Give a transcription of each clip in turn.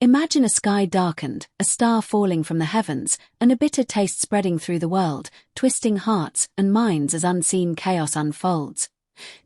Imagine a sky darkened, a star falling from the heavens, and a bitter taste spreading through the world, twisting hearts and minds as unseen chaos unfolds.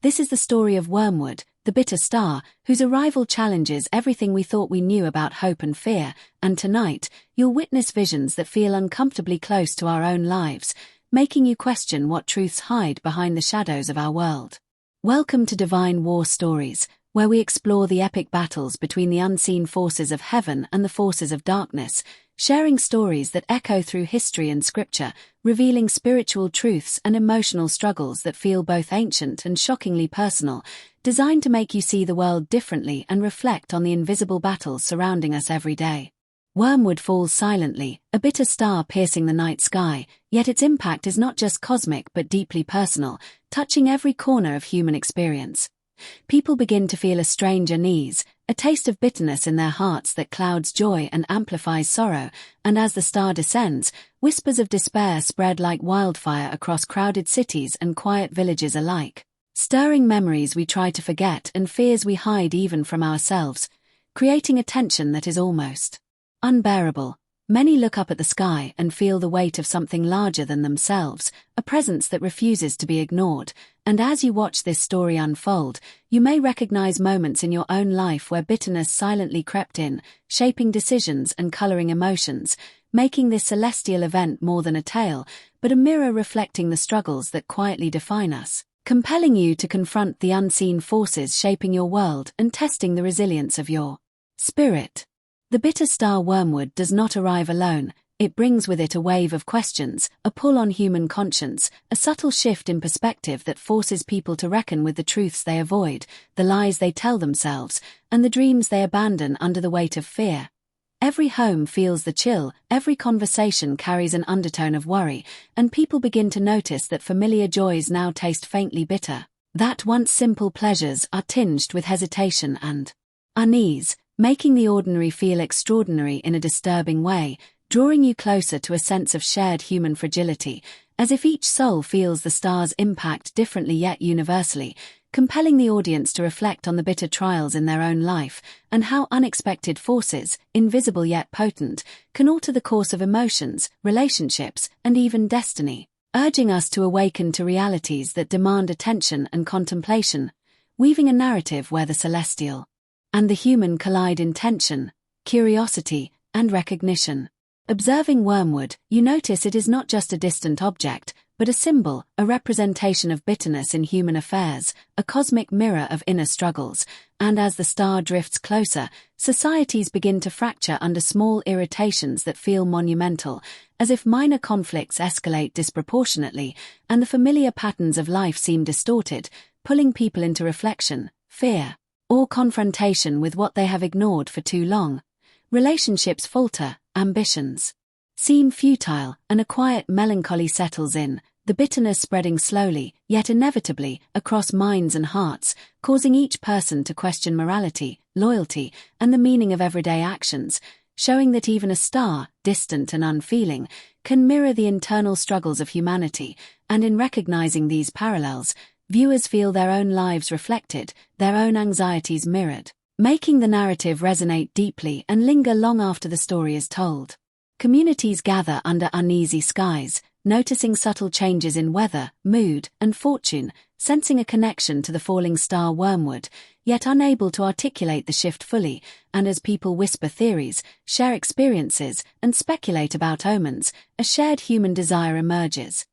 This is the story of Wormwood, the bitter star, whose arrival challenges everything we thought we knew about hope and fear, and tonight, you'll witness visions that feel uncomfortably close to our own lives, making you question what truths hide behind the shadows of our world. Welcome to Divine War Stories, where we explore the epic battles between the unseen forces of heaven and the forces of darkness, sharing stories that echo through history and scripture, revealing spiritual truths and emotional struggles that feel both ancient and shockingly personal, designed to make you see the world differently and reflect on the invisible battles surrounding us every day. Wormwood falls silently, a bitter star piercing the night sky, yet its impact is not just cosmic but deeply personal, touching every corner of human experience. People begin to feel a strange unease, a taste of bitterness in their hearts that clouds joy and amplifies sorrow, and as the star descends, whispers of despair spread like wildfire across crowded cities and quiet villages alike, stirring memories we try to forget and fears we hide even from ourselves, creating a tension that is almost unbearable. Many look up at the sky and feel the weight of something larger than themselves, a presence that refuses to be ignored, and as you watch this story unfold, you may recognize moments in your own life where bitterness silently crept in, shaping decisions and coloring emotions, making this celestial event more than a tale, but a mirror reflecting the struggles that quietly define us, compelling you to confront the unseen forces shaping your world and testing the resilience of your spirit. The bitter star Wormwood does not arrive alone. It brings with it a wave of questions, a pull on human conscience, a subtle shift in perspective that forces people to reckon with the truths they avoid, the lies they tell themselves, and the dreams they abandon under the weight of fear. Every home feels the chill, every conversation carries an undertone of worry, and people begin to notice that familiar joys now taste faintly bitter, that once simple pleasures are tinged with hesitation and unease, making the ordinary feel extraordinary in a disturbing way, drawing you closer to a sense of shared human fragility, as if each soul feels the star's impact differently yet universally, compelling the audience to reflect on the bitter trials in their own life, and how unexpected forces, invisible yet potent, can alter the course of emotions, relationships, and even destiny, urging us to awaken to realities that demand attention and contemplation, weaving a narrative where the celestial and the human collide in tension, curiosity, and recognition. Observing Wormwood, you notice it is not just a distant object, but a symbol, a representation of bitterness in human affairs, a cosmic mirror of inner struggles, and as the star drifts closer, societies begin to fracture under small irritations that feel monumental, as if minor conflicts escalate disproportionately, and the familiar patterns of life seem distorted, pulling people into reflection, fear, or confrontation with what they have ignored for too long. Relationships falter, ambitions seem futile, and a quiet melancholy settles in, the bitterness spreading slowly, yet inevitably, across minds and hearts, causing each person to question morality, loyalty, and the meaning of everyday actions, showing that even a star, distant and unfeeling, can mirror the internal struggles of humanity, and in recognizing these parallels, viewers feel their own lives reflected, their own anxieties mirrored, making the narrative resonate deeply and linger long after the story is told. Communities gather under uneasy skies, noticing subtle changes in weather, mood, and fortune, sensing a connection to the falling star Wormwood, yet unable to articulate the shift fully, and as people whisper theories, share experiences, and speculate about omens, a shared human desire emerges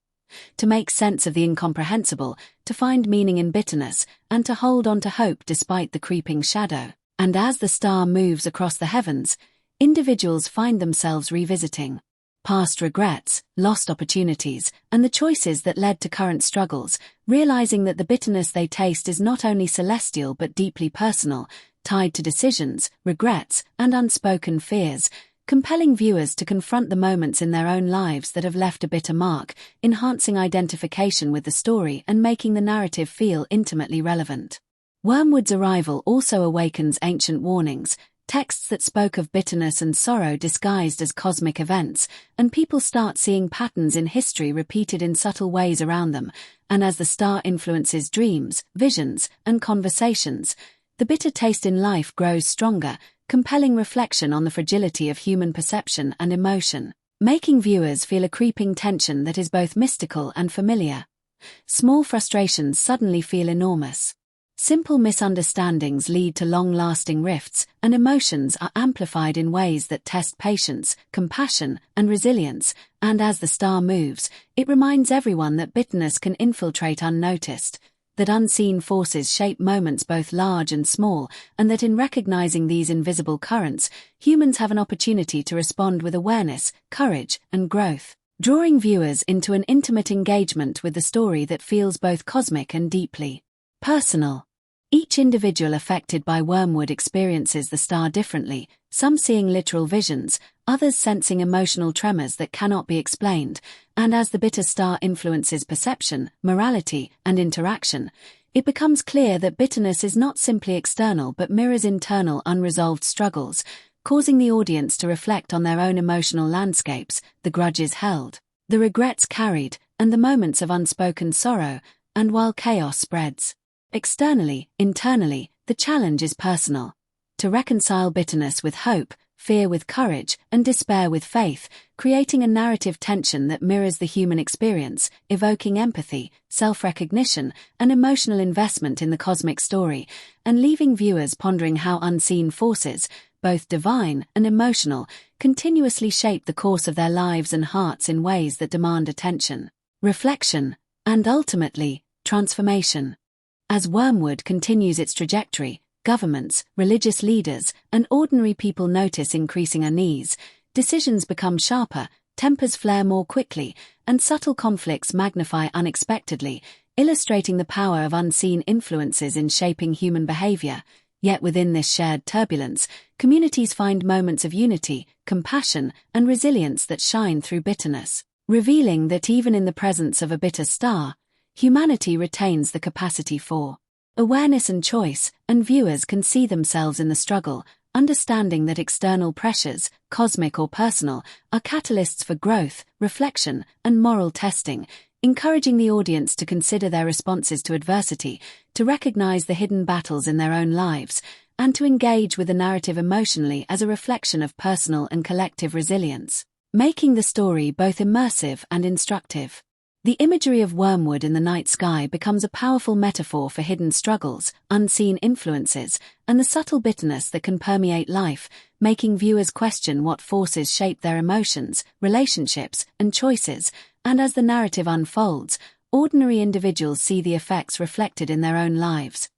to make sense of the incomprehensible, to find meaning in bitterness, and to hold on to hope despite the creeping shadow. And as the star moves across the heavens, individuals find themselves revisiting past regrets, lost opportunities, and the choices that led to current struggles, realizing that the bitterness they taste is not only celestial but deeply personal, tied to decisions, regrets, and unspoken fears, compelling viewers to confront the moments in their own lives that have left a bitter mark, enhancing identification with the story and making the narrative feel intimately relevant. Wormwood's arrival also awakens ancient warnings, texts that spoke of bitterness and sorrow disguised as cosmic events, and people start seeing patterns in history repeated in subtle ways around them, and as the star influences dreams, visions, and conversations, the bitter taste in life grows stronger, compelling reflection on the fragility of human perception and emotion, making viewers feel a creeping tension that is both mystical and familiar. Small frustrations suddenly feel enormous. Simple misunderstandings lead to long-lasting rifts, and emotions are amplified in ways that test patience, compassion, and resilience, and as the star moves, it reminds everyone that bitterness can infiltrate unnoticed, that unseen forces shape moments both large and small, and that in recognizing these invisible currents, humans have an opportunity to respond with awareness, courage, and growth, drawing viewers into an intimate engagement with the story that feels both cosmic and deeply personal. Each individual affected by Wormwood experiences the star differently, some seeing literal visions, others sensing emotional tremors that cannot be explained, and as the bitter star influences perception, morality, and interaction, it becomes clear that bitterness is not simply external but mirrors internal unresolved struggles, causing the audience to reflect on their own emotional landscapes, the grudges held, the regrets carried, and the moments of unspoken sorrow, and while chaos spreads externally, internally, the challenge is personal. To reconcile bitterness with hope, fear with courage, and despair with faith, creating a narrative tension that mirrors the human experience, evoking empathy, self-recognition, and emotional investment in the cosmic story, and leaving viewers pondering how unseen forces, both divine and emotional, continuously shape the course of their lives and hearts in ways that demand attention, reflection, and ultimately, transformation. As Wormwood continues its trajectory, governments, religious leaders, and ordinary people notice increasing unease, decisions become sharper, tempers flare more quickly, and subtle conflicts magnify unexpectedly, illustrating the power of unseen influences in shaping human behavior. Yet within this shared turbulence, communities find moments of unity, compassion, and resilience that shine through bitterness, revealing that even in the presence of a bitter star, humanity retains the capacity for awareness and choice, and viewers can see themselves in the struggle, understanding that external pressures, cosmic or personal, are catalysts for growth, reflection, and moral testing, encouraging the audience to consider their responses to adversity, to recognize the hidden battles in their own lives, and to engage with the narrative emotionally as a reflection of personal and collective resilience, making the story both immersive and instructive. The imagery of Wormwood in the night sky becomes a powerful metaphor for hidden struggles, unseen influences, and the subtle bitterness that can permeate life, making viewers question what forces shape their emotions, relationships, and choices, and as the narrative unfolds, ordinary individuals see the effects reflected in their own lives.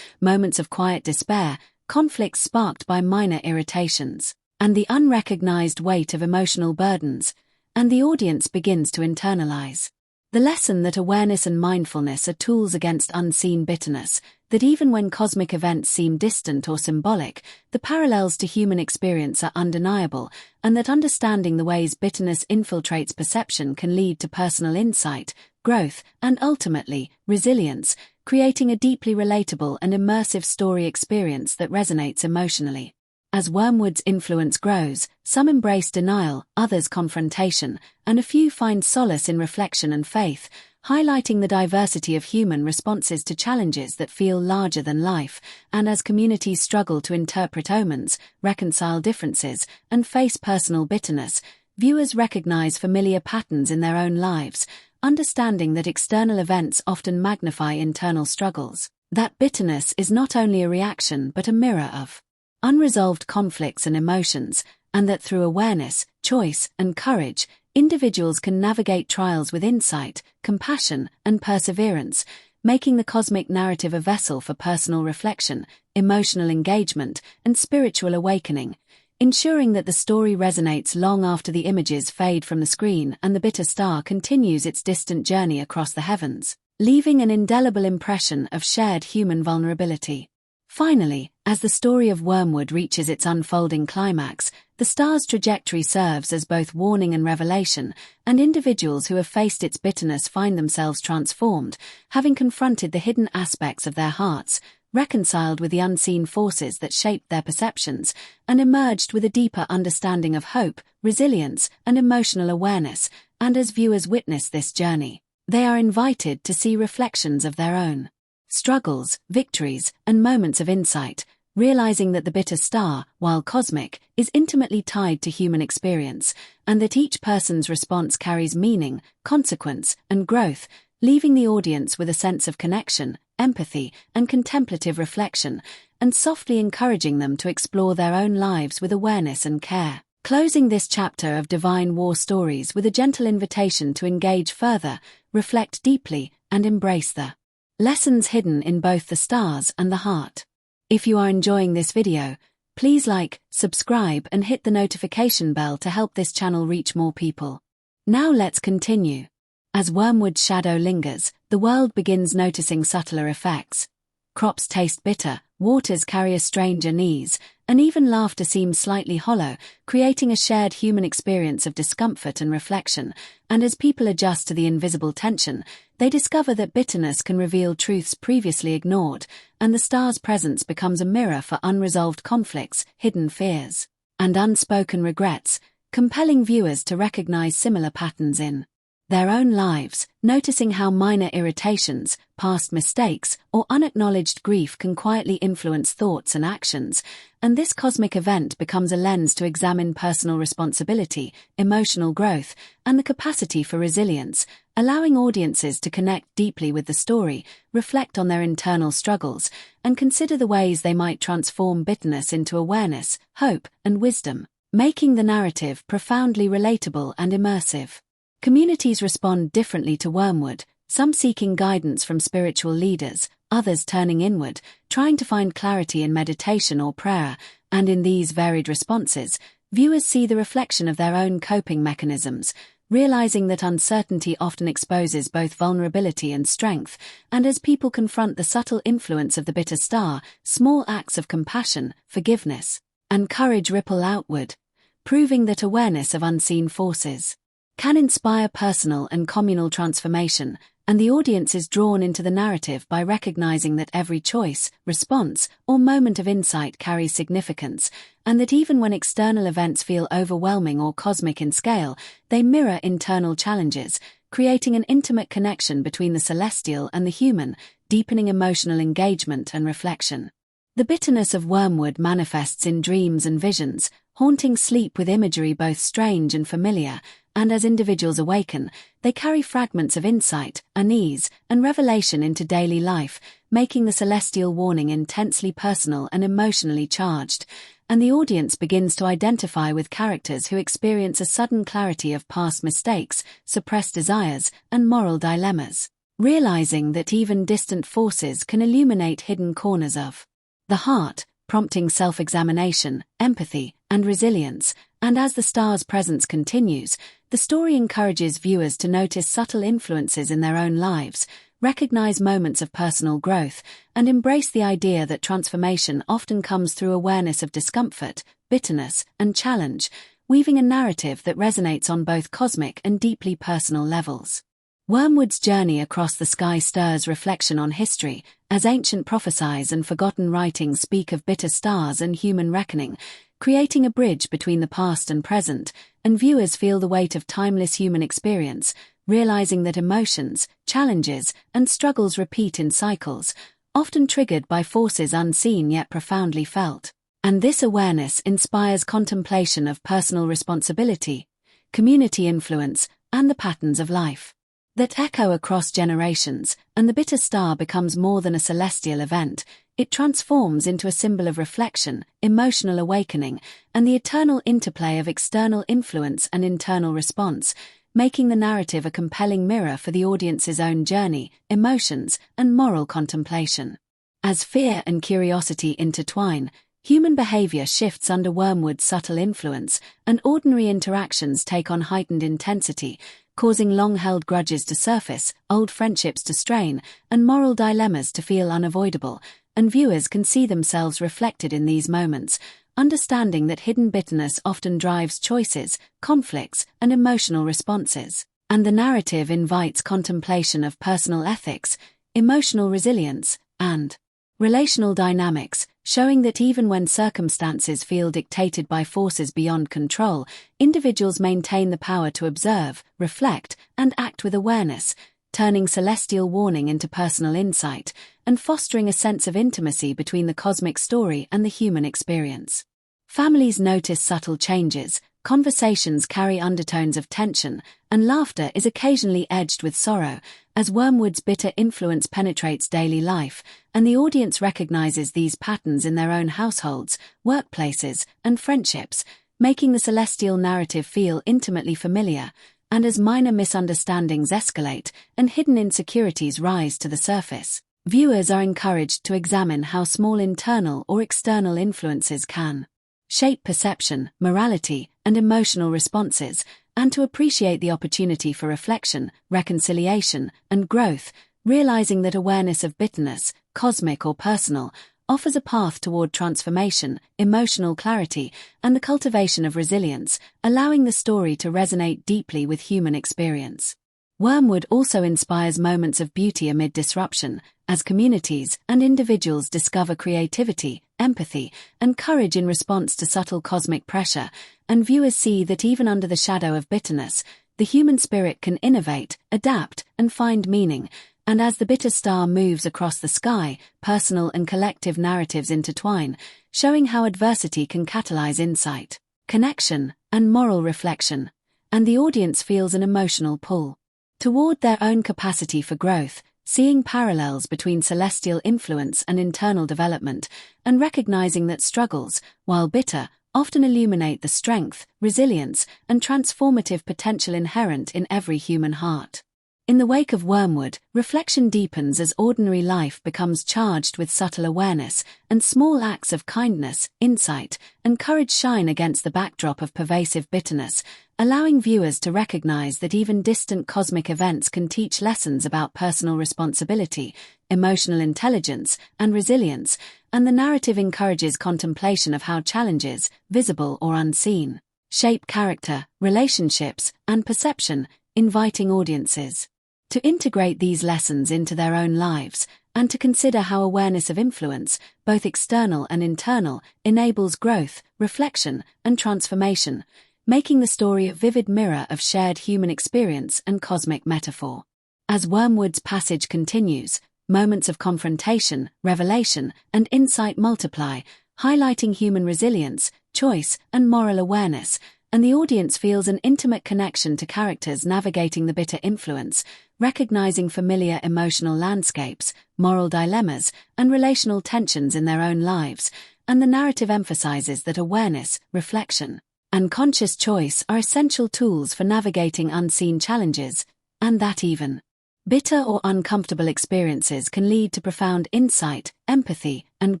Moments of quiet despair, conflicts sparked by minor irritations, and the unrecognized weight of emotional burdens, and the audience begins to internalize the lesson that awareness and mindfulness are tools against unseen bitterness, that even when cosmic events seem distant or symbolic, the parallels to human experience are undeniable, and that understanding the ways bitterness infiltrates perception can lead to personal insight, growth, and ultimately, resilience, creating a deeply relatable and immersive story experience that resonates emotionally. As Wormwood's influence grows, some embrace denial, others confrontation, and a few find solace in reflection and faith, highlighting the diversity of human responses to challenges that feel larger than life. And as communities struggle to interpret omens, reconcile differences, and face personal bitterness, viewers recognize familiar patterns in their own lives, understanding that external events often magnify internal struggles, that bitterness is not only a reaction but a mirror of unresolved conflicts and emotions, and that through awareness, choice, and courage, individuals can navigate trials with insight, compassion, and perseverance, making the cosmic narrative a vessel for personal reflection, emotional engagement, and spiritual awakening, ensuring that the story resonates long after the images fade from the screen and the bitter star continues its distant journey across the heavens, leaving an indelible impression of shared human vulnerability. Finally, as the story of Wormwood reaches its unfolding climax, the star's trajectory serves as both warning and revelation, and individuals who have faced its bitterness find themselves transformed, having confronted the hidden aspects of their hearts, reconciled with the unseen forces that shaped their perceptions, and emerged with a deeper understanding of hope, resilience, and emotional awareness. And as viewers witness this journey, they are invited to see reflections of their own struggles, victories, and moments of insight, realizing that the bitter star, while cosmic, is intimately tied to human experience, and that each person's response carries meaning, consequence, and growth, leaving the audience with a sense of connection, empathy, and contemplative reflection, and softly encouraging them to explore their own lives with awareness and care. Closing this chapter of Divine War Stories with a gentle invitation to engage further, reflect deeply, and embrace the lessons hidden in both the stars and the heart. If you are enjoying this video, please like, subscribe, and hit the notification bell to help this channel reach more people. Now let's continue. As Wormwood's shadow lingers, the world begins noticing subtler effects. Crops taste bitter, waters carry a strange unease, and even laughter seems slightly hollow, creating a shared human experience of discomfort and reflection. And as people adjust to the invisible tension, they discover that bitterness can reveal truths previously ignored, and the star's presence becomes a mirror for unresolved conflicts, hidden fears, and unspoken regrets, compelling viewers to recognize similar patterns in their own lives, noticing how minor irritations, past mistakes, or unacknowledged grief can quietly influence thoughts and actions, and this cosmic event becomes a lens to examine personal responsibility, emotional growth, and the capacity for resilience, allowing audiences to connect deeply with the story, reflect on their internal struggles, and consider the ways they might transform bitterness into awareness, hope, and wisdom, making the narrative profoundly relatable and immersive. Communities respond differently to Wormwood, some seeking guidance from spiritual leaders, others turning inward, trying to find clarity in meditation or prayer, and in these varied responses, viewers see the reflection of their own coping mechanisms, realizing that uncertainty often exposes both vulnerability and strength, and as people confront the subtle influence of the bitter star, small acts of compassion, forgiveness, and courage ripple outward, proving that awareness of unseen forces can inspire personal and communal transformation, and the audience is drawn into the narrative by recognizing that every choice, response, or moment of insight carries significance, and that even when external events feel overwhelming or cosmic in scale, they mirror internal challenges, creating an intimate connection between the celestial and the human, deepening emotional engagement and reflection. The bitterness of Wormwood manifests in dreams and visions, haunting sleep with imagery both strange and familiar, and as individuals awaken, they carry fragments of insight, unease, and revelation into daily life, making the celestial warning intensely personal and emotionally charged, and the audience begins to identify with characters who experience a sudden clarity of past mistakes, suppressed desires, and moral dilemmas, realizing that even distant forces can illuminate hidden corners of the heart, prompting self-examination, empathy, and resilience. And as the star's presence continues, the story encourages viewers to notice subtle influences in their own lives, recognize moments of personal growth, and embrace the idea that transformation often comes through awareness of discomfort, bitterness, and challenge, weaving a narrative that resonates on both cosmic and deeply personal levels. Wormwood's journey across the sky stirs reflection on history, as ancient prophecies and forgotten writings speak of bitter stars and human reckoning, creating a bridge between the past and present, and viewers feel the weight of timeless human experience, realizing that emotions, challenges, and struggles repeat in cycles, often triggered by forces unseen yet profoundly felt. And this awareness inspires contemplation of personal responsibility, community influence, and the patterns of life that echo across generations, and the bitter star becomes more than a celestial event. It transforms into a symbol of reflection, emotional awakening, and the eternal interplay of external influence and internal response, making the narrative a compelling mirror for the audience's own journey, emotions, and moral contemplation. As fear and curiosity intertwine, human behavior shifts under Wormwood's subtle influence, and ordinary interactions take on heightened intensity, causing long-held grudges to surface, old friendships to strain, and moral dilemmas to feel unavoidable, and viewers can see themselves reflected in these moments, understanding that hidden bitterness often drives choices, conflicts, and emotional responses. And the narrative invites contemplation of personal ethics, emotional resilience, and relational dynamics, showing that even when circumstances feel dictated by forces beyond control, individuals maintain the power to observe, reflect, and act with awareness, turning celestial warning into personal insight, and fostering a sense of intimacy between the cosmic story and the human experience. Families notice subtle changes, conversations carry undertones of tension, and laughter is occasionally edged with sorrow, as Wormwood's bitter influence penetrates daily life, and the audience recognizes these patterns in their own households, workplaces, and friendships, making the celestial narrative feel intimately familiar. And as minor misunderstandings escalate and hidden insecurities rise to the surface, viewers are encouraged to examine how small internal or external influences can shape perception, morality, and emotional responses, and to appreciate the opportunity for reflection, reconciliation, and growth, realizing that awareness of bitterness, cosmic or personal, offers a path toward transformation, emotional clarity, and the cultivation of resilience, allowing the story to resonate deeply with human experience. Wormwood also inspires moments of beauty amid disruption, as communities and individuals discover creativity, empathy, and courage in response to subtle cosmic pressure, and viewers see that even under the shadow of bitterness, the human spirit can innovate, adapt, and find meaning. And as the bitter star moves across the sky, personal and collective narratives intertwine, showing how adversity can catalyze insight, connection, and moral reflection, and the audience feels an emotional pull toward their own capacity for growth, seeing parallels between celestial influence and internal development, and recognizing that struggles, while bitter, often illuminate the strength, resilience, and transformative potential inherent in every human heart. In the wake of Wormwood, reflection deepens as ordinary life becomes charged with subtle awareness, and small acts of kindness, insight, and courage shine against the backdrop of pervasive bitterness, allowing viewers to recognize that even distant cosmic events can teach lessons about personal responsibility, emotional intelligence, and resilience, and the narrative encourages contemplation of how challenges, visible or unseen, shape character, relationships, and perception, inviting audiences to integrate these lessons into their own lives, and to consider how awareness of influence, both external and internal, enables growth, reflection, and transformation, making the story a vivid mirror of shared human experience and cosmic metaphor. As Wormwood's passage continues, moments of confrontation, revelation, and insight multiply, highlighting human resilience, choice, and moral awareness, and the audience feels an intimate connection to characters navigating the bitter influence, recognizing familiar emotional landscapes, moral dilemmas, and relational tensions in their own lives, and the narrative emphasizes that awareness, reflection, and conscious choice are essential tools for navigating unseen challenges, and that even bitter or uncomfortable experiences can lead to profound insight, empathy, and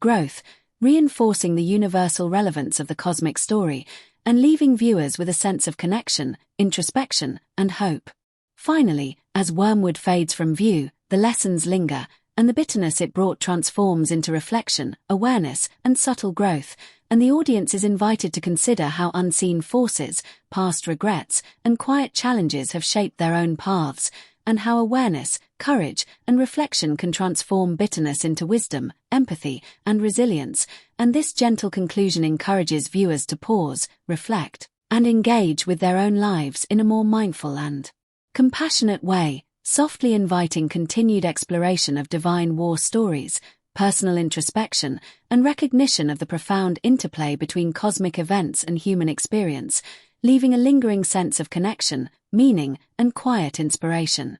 growth, reinforcing the universal relevance of the cosmic story, and leaving viewers with a sense of connection, introspection, and hope. Finally, as Wormwood fades from view, the lessons linger, and the bitterness it brought transforms into reflection, awareness, and subtle growth, and the audience is invited to consider how unseen forces, past regrets, and quiet challenges have shaped their own paths, and how awareness, courage, and reflection can transform bitterness into wisdom, empathy, and resilience, and this gentle conclusion encourages viewers to pause, reflect, and engage with their own lives in a more mindful and compassionate way, softly inviting continued exploration of divine war stories, personal introspection, and recognition of the profound interplay between cosmic events and human experience, leaving a lingering sense of connection, meaning, and quiet inspiration.